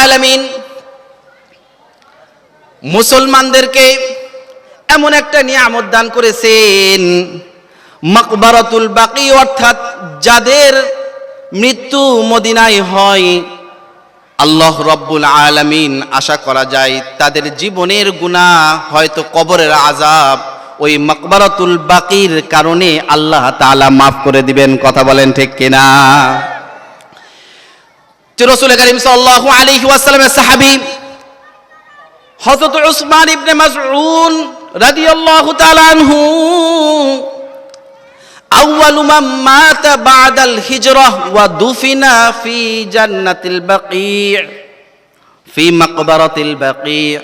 আলামিন মুসলমানদেরকে এমন একটা নিয়ামত দান করেছেন, মাকবারাতুল বাকি, অর্থাৎ যাদের মৃত্যু মদিনায় হয়, আল্লাহ রাব্বুল আলামিন আশা করা যায় তাদের জীবনের গুনাহ হয়তো কবরের আযাব ওই মাকবারাতুল বাকির কারণে আল্লাহ তাআলা মাফ করে দিবেন। কথা বলেন ঠিক কিনা? রাসূল করিম সাল্লাল্লাহু আলাইহি ওয়াসাল্লামের সাহাবী হযরত উসমান ইবনে মাযউন রাদিয়াল্লাহু তাআলা আনহু আউয়ালু মান মাতা বাদাল হিজরাহ ওয়া দুফিনা ফি জান্নাতিল বাকি' ফি মাকবারাতিল বাকি',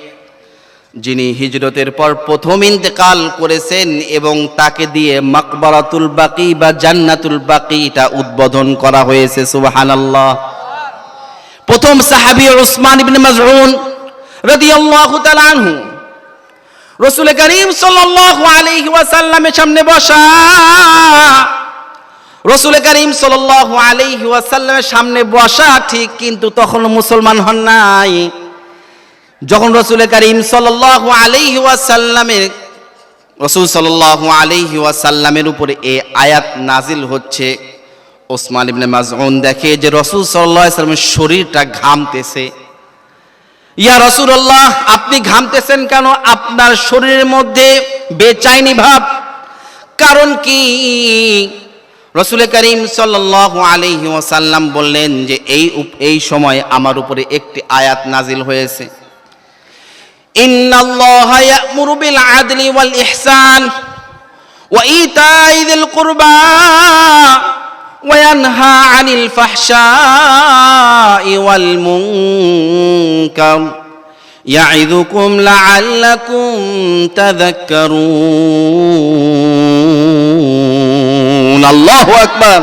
যিনি হিজরতের পর প্রথম ইন্তেকাল করেছেন এবং তাকে দিয়ে মাকবারাতুল বাকি বা জান্নাতুল বাকিটা উদ্বোধন করা হয়েছে। সুবহানাল্লাহ। প্রথম সাহাবী উসমান ইবনে মাযউন রাদিয়াল্লাহু তাআলা আনহু রাসূল করিম সাল্লাল্লাহু আলাইহি ওয়াসাল্লামের সামনে বসা, রাসূল করিম সাল্লাল্লাহু আলাইহি ওয়াসাল্লামের সামনে বসা ঠিক, কিন্তু তখন মুসলমান হন নাই। যখন রাসূল করিম সাল্লাল্লাহু আলাইহি ওয়াসাল্লামের রাসূল সাল্লাল্লাহু আলাইহি ওয়াসাল্লামের উপরে এই আয়াত নাজিল হচ্ছে, ওসমান ইবনে মাযউন দেখে যে রাসূল সাল্লাল্লাহু আলাইহি ওয়াসাল্লামের শরীরটা ঘামতেছে। ইয়া রাসূলুল্লাহ, আপনি ঘামতেছেন কেন? আপনার শরীরের মধ্যে বেচাইনি ভাব, কারণ কি? রাসূল করিম সাল্লাল্লাহু আলাইহি ওয়াসাল্লাম বললেন যে এই সময় আমার উপরে একটি আয়াত নাজিল হয়েছে, ইন্নাল্লাহা ইয়া'মুরু বিল আদলি ওয়াল ইহসান ওয়া ইতা'i যিল কুরবা ওয়া ইয়ানহা আনিল ফাহশা'i ওয়াল মুনকার ইয়া'iযুকুম লা'আল্লাকুম তাযাক্কারুন। আল্লাহু আকবার।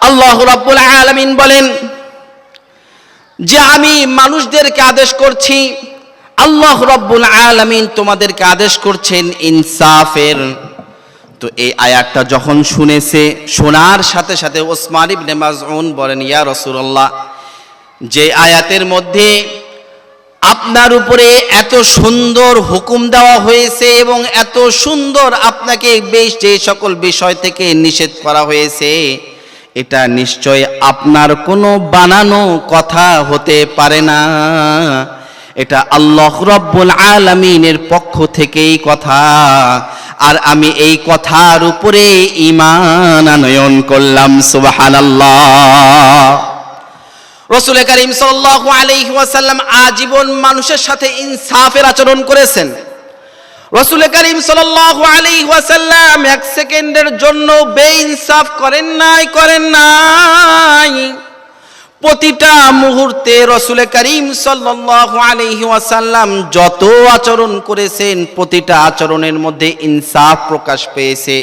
আল্লাহ রাব্বুল আলামিন বলেন যে আমি মানুষদেরকে আদেশ করছি, আল্লাহ রাব্বুল আলামিন তোমাদেরকে আদেশ করছেন ইনসাফের। তো এই আয়াতটা যখন শোনার সাথে সাথে ওসমান ইবনে মাযউন বলেন, ইয়া রাসূলুল্লাহ, যে আয়াতের মধ্যে আপনার উপরে এত সুন্দর হুকুম দেওয়া হয়েছে এবং এত সুন্দর আপনাকে যে সকল বিষয় থেকে নিষেধ করা হয়েছে, এটা নিশ্চয় আপনার কোনো বানানো কথা হতে পারে না, এটা আল্লাহ রাব্বুল আলামিনের পক্ষ থেকেই কথা, আর আমি এই কথার উপরে ঈমান আনয়ন করলাম। সুবহানাল্লাহ। রাসূল করিম সাল্লাল্লাহু আলাইহি ওয়াসাল্লাম আজীবন মানুষের সাথে ইনসাফের আচরণ করেছেন। রাসূল করিম সাল্লাল্লাহু আলাইহি ওয়াসাল্লাম এক সেকেন্ডের জন্য বেইনসাফ করেন নাই। প্রতিটা মুহূর্তে রাসূল করিম সাল্লাল্লাহু আলাইহি ওয়াসাল্লাম যত আচরণ করেছেন, প্রতিটা আচরণের মধ্যে ইনসাফ প্রকাশ পেয়েছে।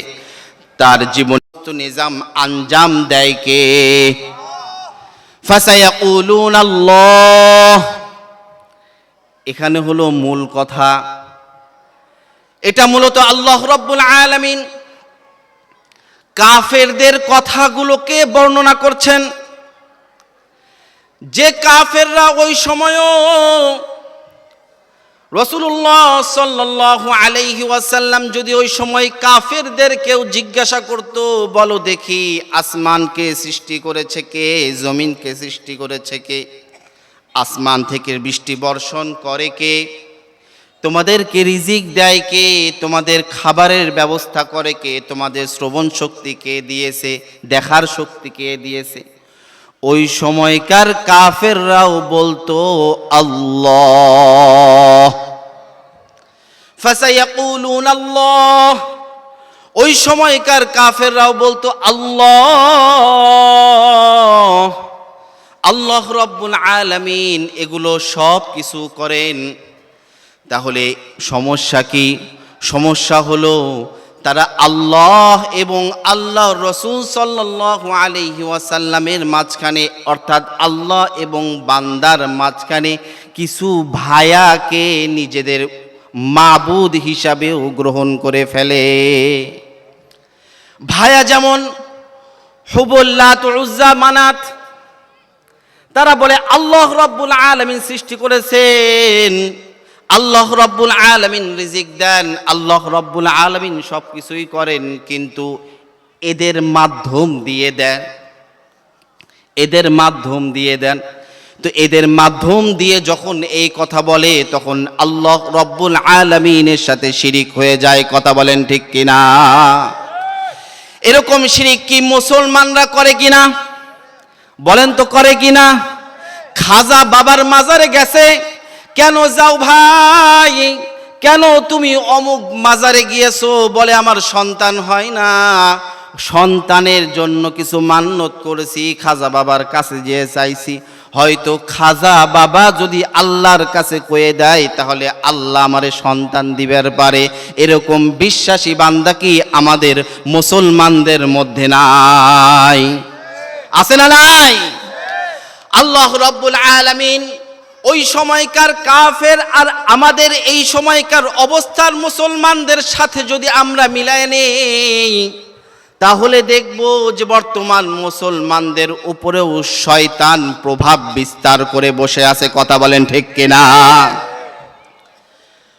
তার জীবন নিজাম আঞ্জাম দেয় কে? ফাসায়াকুলুন আল্লাহ। এখানে হলো মূল কথা। এটা মূলত আল্লাহ রাব্বুল আলামিন কাফেরদের কথাগুলোকে বর্ণনা করছেন, যে কাফেররা ওই সময়ও রাসূলুল্লাহ সাল্লাল্লাহু আলাইহি ওয়াসাল্লাম যদি ওই সময় কাফেরদের কেউ জিজ্ঞাসা করত, বলো দেখি আসমানকে সৃষ্টি করেছে কে, জমিনকে সৃষ্টি করেছে কে, আসমান থেকে বৃষ্টি বর্ষণ করে কে, তোমাদেরকে রিজিক দেয় কে, তোমাদের খাবারের ব্যবস্থা করে কে, তোমাদের শ্রবণ শক্তি কে দিয়েছে, দেখার শক্তি কে দিয়েছে, ওই সময়কার কাফেররাও বলতো আল্লাহ। ফাসায়াকুলুন আল্লাহ। ওই সময়কার কাফেররাও বলতো আল্লাহ। আল্লাহ রাব্বুল আলামিন এগুলো সব কিছু করেন। তাহলে সমস্যা কি? সমস্যা হলো তারা আল্লাহ এবং আল্লাহর রাসূল সাল্লাল্লাহু আলাইহি ওয়াসাল্লামের মাঝখানে, অর্থাৎ আল্লাহ এবং বান্দার মাঝখানে কিছু ভায়াকে নিজেদের মাবুদ হিসাবেও গ্রহণ করে ফেলে। ভায়া যেমন হুবুল লাত, উজ্জা, মানাত, তারা বলে আল্লাহ রাব্বুল আলামিন সৃষ্টি করেছেন, আল্লাহ রাব্বুল আলামিন রিজিক দেন, আল্লাহ রাব্বুল আলামিন সব কিছুই করেন, কিন্তু এদের মাধ্যম দিয়ে দেন, এদের মাধ্যম দিয়ে দেন। তো এদের মাধ্যম দিয়ে যখন এই কথা বলে তখন আল্লাহ রাব্বুল আলামিনের সাথে শিরিক হয়ে যায়। কথা বলেন ঠিক কিনা? এরকম শিরিক কি মুসলমানরা করে কিনা? বলেন তো করে কিনা? খাজা বাবার মাজারে গেছে, কেন যাও ভাই, কেন তুমি অমুক মাজারে গিয়েছো? বলে আমার সন্তান হয় না, সন্তানের জন্য কিছু মান্যত করেছি, খাজা বাবার কাছে যেয়ে চাইছি, হয়তো খাজা বাবা যদি আল্লাহর কাছে কয়ে দেয় তাহলে আল্লাহ আমারে সন্তান দিবার পারে। এরকম বিশ্বাসী বান্দা কি আমাদের মুসলমানদের মধ্যে নাই? আছে না নাই? আল্লাহ রাব্বুল আলামিন ওই সময়কার কাফের আর আমাদের এই সময়কার অবস্থার মুসলমানদের সাথে যদি আমরা মিলায় নেই তাহলে দেখব যে বর্তমান মুসলমানদের উপরেও শয়তান প্রভাব বিস্তার করে বসে আছে। কথা বলেন ঠিক কিনা?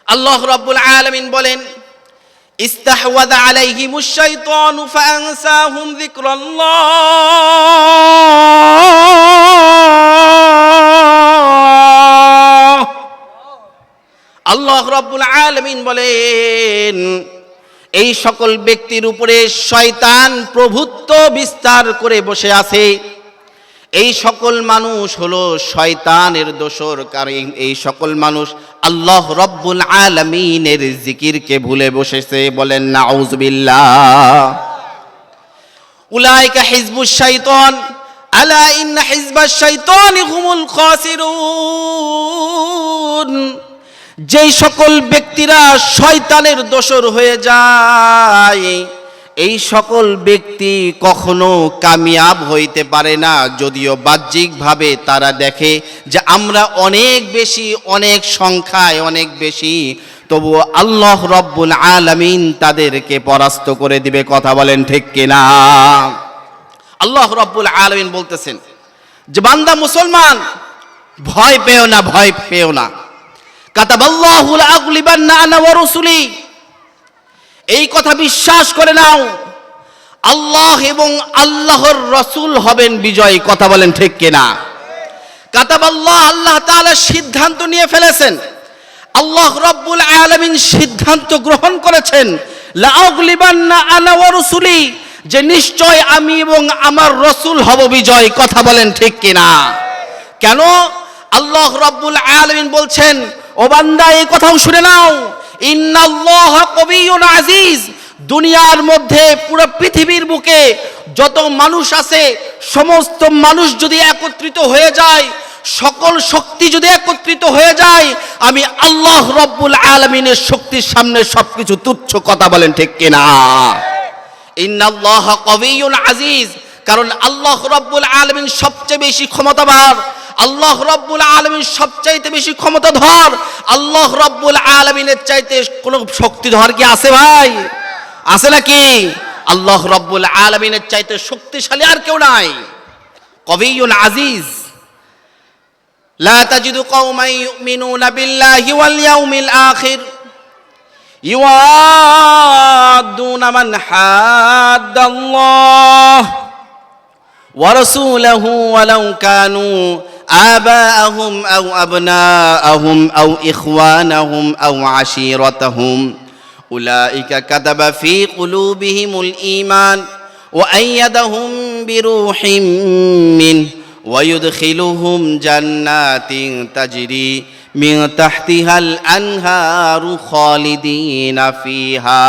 আল্লাহ রাব্বুল আলামিন বলেন, ইস্তাহওয়াযা আলাইহিমুশ শাইতানু ফাআনসাহুম যিকরাল্লাহ। আল্লাহ রাব্বুল আলামিন বলেন, এই সকল ব্যক্তির উপরে শয়তান প্রভুত্ব বিস্তার করে বসে আছে। এই সকল মানুষ হলো শয়তানের দোসর, কারণ এই সকল মানুষ আল্লাহ রাব্বুল আলামিনের জিকিরকে ভুলে বসেছে। বলেন নাউযুবিল্লাহ। উলাইকা হিজবুশ শাইতান আলা ইন্না হিজবাশ শাইতানি হুমুল খাসিরুন। যেই সকল ব্যক্তিরা শয়তানের দোসর হয়ে যায় এই সকল ব্যক্তি কখনো কামিয়াব হইতে পারে না। যদিও বাহ্যিকভাবে তারা দেখে যে আমরা অনেক বেশি, অনেক সংখ্যায় অনেক বেশি, তবুও আল্লাহ রাব্বুল আলামিন তাদেরকে পরাস্ত করে দিবে। কথা বলেন ঠিক কিনা? আল্লাহ রাব্বুল আলামিন বলতেছেন যে বান্দা মুসলমান, ভয় পেও না, ভয় পেও না। কাতাবাল্লাহু লাআগলিবান্না আনা ওয়া রাসূলি, এই কথা বিশ্বাস করে নাও, আল্লাহ এবং আল্লাহর রাসূল হবেন বিজয়ী। কথা বলেন ঠিক কিনা? কাতাবাল্লাহ, আল্লাহ তাআলা সিদ্ধান্ত নিয়ে ফেলেছেন, আল্লাহ রাব্বুল আলামিন সিদ্ধান্ত গ্রহণ করেছেন, লাআগলিবান্না আনা ওয়া রাসূলি, যে নিশ্চয় আমি এবং আমার রাসূল হব বিজয়ী। কথা বলেন ঠিক কিনা? কেন? আল্লাহ রাব্বুল আলামিন বলছেন, ও বান্দা এই কথাও শুনে নাও, ইন্নাল্লাহা কবিয়্যুন আজিজ। দুনিয়ার মধ্যে পুরো পৃথিবীর বুকে যত মানুষ আছে সমস্ত মানুষ যদি একত্রিত হয়ে যায়, সকল শক্তি যদি একত্রিত হয়ে যায়, আমি আল্লাহ রাব্বুল আলামিনের শক্তির সামনে সবকিছু তুচ্ছ। কথা বলেন ঠিক কিনা? ইন্নাল্লাহা কবিয়্যুন আজিজ, কারণ আল্লাহ রাব্বুল আলামিন সবচেয়ে বেশি ক্ষমতাবান, আল্লাহ রাব্বুল আলামিন সবচাইতে বেশি ক্ষমতাধর। আল্লাহ রাব্বুল আলামিনের চাইতে কোন শক্তিধর কি আছে ভাই? আছে নাকি? আল্লাহ রাব্বুল আলামিনের চাইতে শক্তিশালী আর কেউ নাই। কবিয়্যুন আজিজ। লা তাজিদু কওমান ইউমিনুনা বিল্লাহি ওয়াল ইয়াউমিল আখির ইউআদ্দুনা মান হাদ্দাল্লাহ ওয়া রাসূলাহু ওয়ালাউ কানু آباءهم أو أبناءهم أو إخوانهم أو عشيرتهم أولئك كتب في قلوبهم الإيمان وأيدهم بروح منه ويدخلهم جنات تجري من تحتها الأنهار خالدين فيها.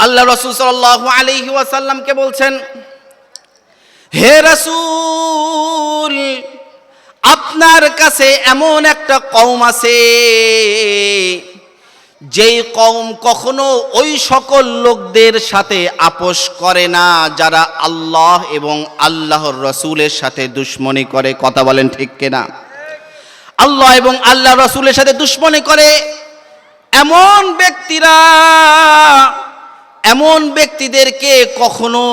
আল্লাহ রাসূল সাল্লাল্লাহু আলাইহি ওয়াসাল্লাম কে বলছেন, হে রাসূল, আপনার কাছে এমন একটা কওম আছে যেই কওম কখনো ওই সকল লোকদের সাথে আপোষ করে না যারা আল্লাহ এবং আল্লাহর রাসূলের সাথে দুশমনি করে। কথা বলেন ঠিক কিনা? আল্লাহ এবং আল্লাহর রাসূলের সাথে দুশমনি করে এমন ব্যক্তিরা, এমন ব্যক্তিদেরকে কখনো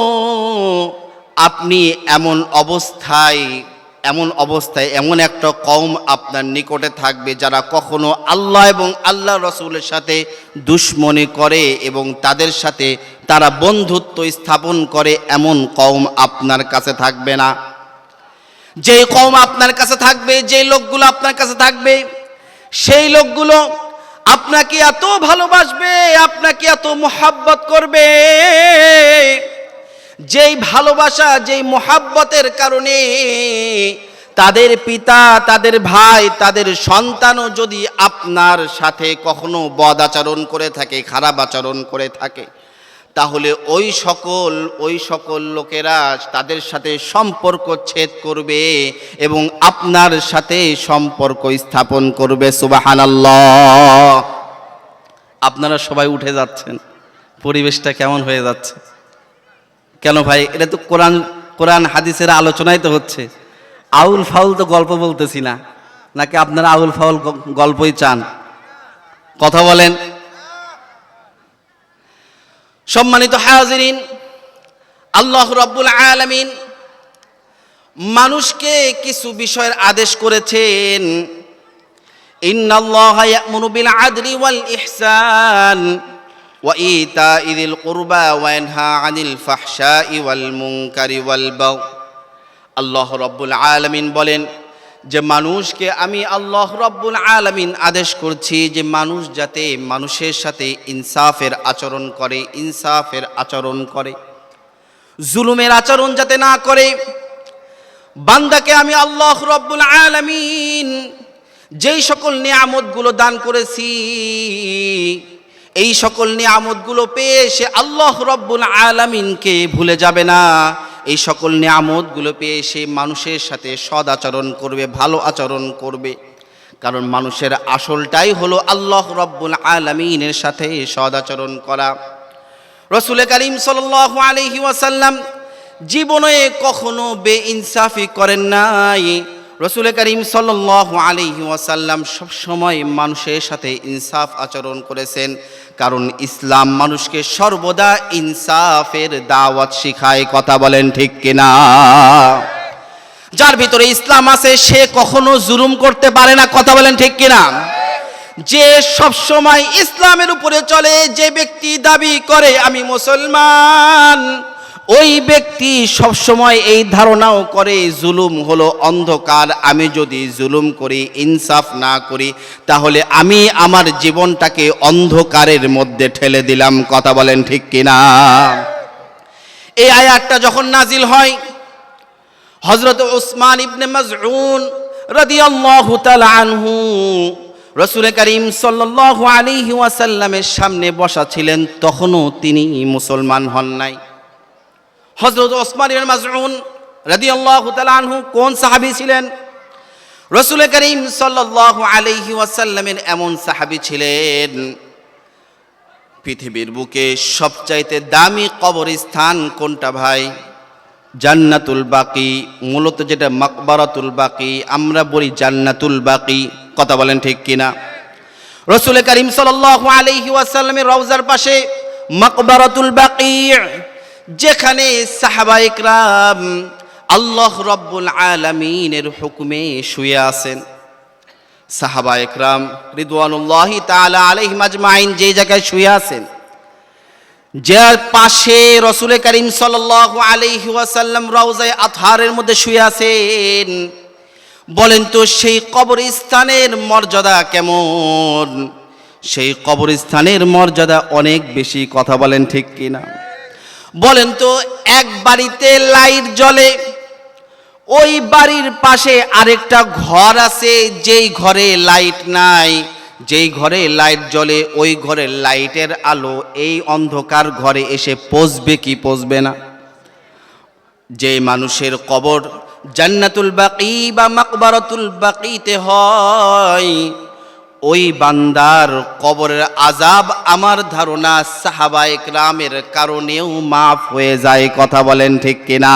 আপনি এমন অবস্থায় এমন একটা কওম আপনার নিকটে থাকবে যারা কখনো আল্লাহ এবং আল্লাহ রসুলের সাথে দুশমনি করে এবং তাদের সাথে তারা বন্ধুত্ব স্থাপন করে, এমন কওম আপনার কাছে থাকবে না। যে কওম আপনার কাছে থাকবে, যে লোকগুলো আপনার কাছে থাকবে, সেই লোকগুলো আপনাকে এত ভালোবাসবে, আপনাকে এত মোহাব্বত করবে, যেই ভালোবাসা, যেই মোহাব্বতের কারণে তাদের পিতা, তাদের ভাই, তাদের সন্তানও যদি আপনার সাথে কখনো বদ আচরণ করে থাকে, খারাপ আচরণ করে থাকে, তাহলে ওই সকল লোকেরা তাদের সাথে সম্পর্ক ছেদ করবে এবং আপনার সাথে সম্পর্ক স্থাপন করবে। সুবহানাল্লাহ। আপনারা সবাই উঠে যাচ্ছেন, পরিবেশটা কেমন হয়ে যাচ্ছে? কেন ভাই? এটা তো কোরআন হাদিসের আলোচনাই তো হচ্ছে। আউল ফাউল তো গল্প বলতেছি না, নাকি আপনারা আউল ফাউল গল্পই চান? কথা বলেন। সম্মানিত হাজিরিন, আল্লাহ রাব্বুল আলামিন মানুষকে কিছু বিষয়ের আদেশ করেছেন। ইন্নাল্লাহা ইয়া'মুরু বিল আদলি ওয়াল ইহসান ওয়া ইতা'i যিল কুরবা ওয়া ইয়ানহা আনিল ফাহশাই ওয়াল মুনকারি ওয়াল বাগই। আল্লাহ রাব্বুল আলামিন বলেন যে মানুষকে আমি আল্লাহ রাব্বুল আলামিন আদেশ করছি যে মানুষ যাতে মানুষের সাথে ইনসাফের আচরণ করে, জুলুমের আচরণ যাতে না করে। বান্দাকে আমি আল্লাহ রাব্বুল আলামিন যেই সকল নিয়ামতগুলো দান করেছি, এই সকল নিয়ামতগুলো পেয়ে সে আল্লাহ রাব্বুল আলামিনকে ভুলে যাবে না। এই সকল নিয়ামতগুলো পেয়ে সে মানুষের সাথে সদ আচরণ করবে, ভালো আচরণ করবে। কারণ মানুষের আসলটাই হলো আল্লাহ রাব্বুল আলামিনের সাথে সদ আচরণ করা। রাসূল করিম সাল্লাল্লাহু আলাইহি ওয়াসাল্লাম জীবনে কখনো বেইনসাফি করেন নাই। রাসূল করিম সাল্লাল্লাহু আলাইহি ওয়াসাল্লাম সবসময় মানুষের সাথে ইনসাফ আচরণ করেছেন। কারণ ইসলাম মানুষকে সর্বদা ইনসাফের দাওয়াত শিখায়। কথা বলেন ঠিক কিনা? যার ভিতরে ইসলাম আছে সে কখনো জুলুম করতে পারে না। কথা বলেন ঠিক কিনা? যে সব সময় ইসলামের উপরে চলে, যে ব্যক্তি দাবি করে আমি মুসলমান, ওই ব্যক্তি সব সময় এই ধারণাও করে জুলুম হলো অন্ধকার। আমি যদি জুলুম করি, ইনসাফ না করি, তাহলে আমি আমার জীবনটাকে অন্ধকারের মধ্যে ঠেলে দিলাম। কথা বলেন ঠিক কিনা? এই আয়াতটা যখন নাজিল হয়, হযরত উসমান ইবনে মাযউন রাদিয়াল্লাহু তাআলা আনহু রাসূল করিম সাল্লাল্লাহু আলাইহি ওয়াসাল্লামের সামনে বসা ছিলেন, তখনও তিনি মুসলমান হন নাই। হযরত উসমান ইবনে মাযউন রাদিয়াল্লাহু তাআলা আনহু কোন সাহাবী ছিলেন? রাসূল করিম সাল্লাল্লাহু আলাইহি ওয়াসাল্লামের এমন সাহাবী ছিলেন, পৃথিবীর বুকে সবচাইতে দামি কবরস্থান কোনটা ভাই? জান্নাতুল বাকি। মূলত যেটা মাকবারাতুল বাকি, আমরা বলি জান্নাতুল বাকি। কথা বলেন ঠিক কিনা? রাসূল করিম সাল্লাল্লাহু আলাইহি ওয়াসাল্লামের রওজার পাশে মাকবারাতুল বাকি, যেখানে সাহাবায়ে কেরাম আল্লাহ রাব্বুল আলামিনের হুকুমে শুয়ে আছেন। সাহাবায়ে কেরাম রিদওয়ানুল্লাহি তাআলা আলাইহিম আজমাইন যে জায়গায় শুয়ে আছেন, যার পাশে রাসূল করিম সাল্লাল্লাহু আলাইহি ওয়াসাল্লাম রওজায়ে আতহারের মধ্যে শুয়ে আছেন, বলেন তো সেই কবরস্থানের মর্যাদা কেমন? সেই কবরস্থানের মর্যাদা অনেক বেশি। কথা বলেন ঠিক কিনা? বলেন তো, এক বাড়িতে লাইট জ্বলে, ওই বাড়ির পাশে আরেকটা ঘর আছে যেই ঘরে লাইট নাই, যেই ঘরে লাইট জ্বলে ওই ঘরের লাইটের আলো এই অন্ধকার ঘরে এসে পৌঁছবে কি পৌঁছবে না? যে মানুষের কবর জান্নাতুল বাকি বা মাকবারাতুল বাকিতে হয়, ওই বান্দার কবরের আযাব আমার ধারণা সাহাবায়ে কেরামের কারণেও মাফ হয়ে যায়। কথা বলেন ঠিক কিনা?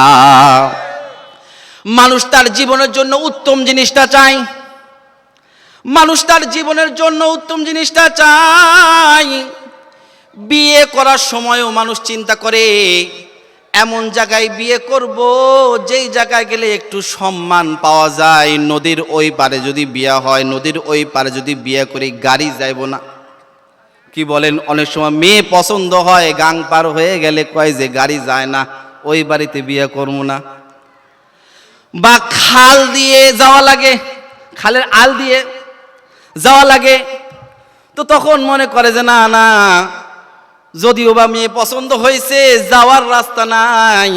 মানুষ তার জীবনের জন্য উত্তম জিনিসটা চায়, মানুষ তার জীবনের জন্য উত্তম জিনিসটা চায়। বিয়ে করার সময়ও মানুষ চিন্তা করে এমন জায়গায় বিয়ে করব যেই জায়গায় গেলে একটু সম্মান পাওয়া যায়। নদীর ওই পারে যদি বিয়ে হয়, নদীর ওই পারে যদি বিয়ে করি, গাড়ি যাইব না। কি বলেন? অনেক সময় মেয়ে পছন্দ হয়, গাং পার হয়ে গেলে কয় যে গাড়ি যায় না, ওই বাড়িতে বিয়ে করবো না। বা খাল দিয়ে যাওয়া লাগে, খালের আল দিয়ে যাওয়া লাগে, তো তখন মনে করে যে না না, যদিও বা মেয়ে পছন্দ হয়েছে, যাওয়ার রাস্তা নাই,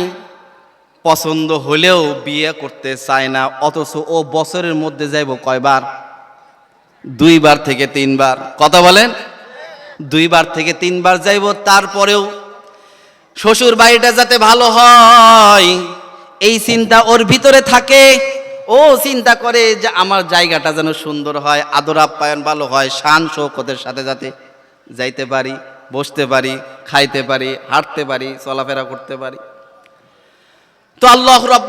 পছন্দ হলেও বিয়ে করতে চায় না। অথচ ও বছরের মধ্যে যাইব কয়বার? 2 বার থেকে 3 বার। কথা বলেন? 2 বার থেকে 3 বার যাইব। তারপরেও শ্বশুর বাড়িটা যাতে ভালো হয় এই চিন্তা ওর ভিতরে থাকে। ও চিন্তা করে যে আমার জায়গাটা যেন সুন্দর হয়, আদর আপ্যায়ন ভালো হয়, শান শৌকতের সাথে যাতে যাইতে পারি, বসতে পারি, খাইতে পারি, হাঁটতে পারি, চলাফেরা করতে পারি। তো আল্লাহ রাব্বুল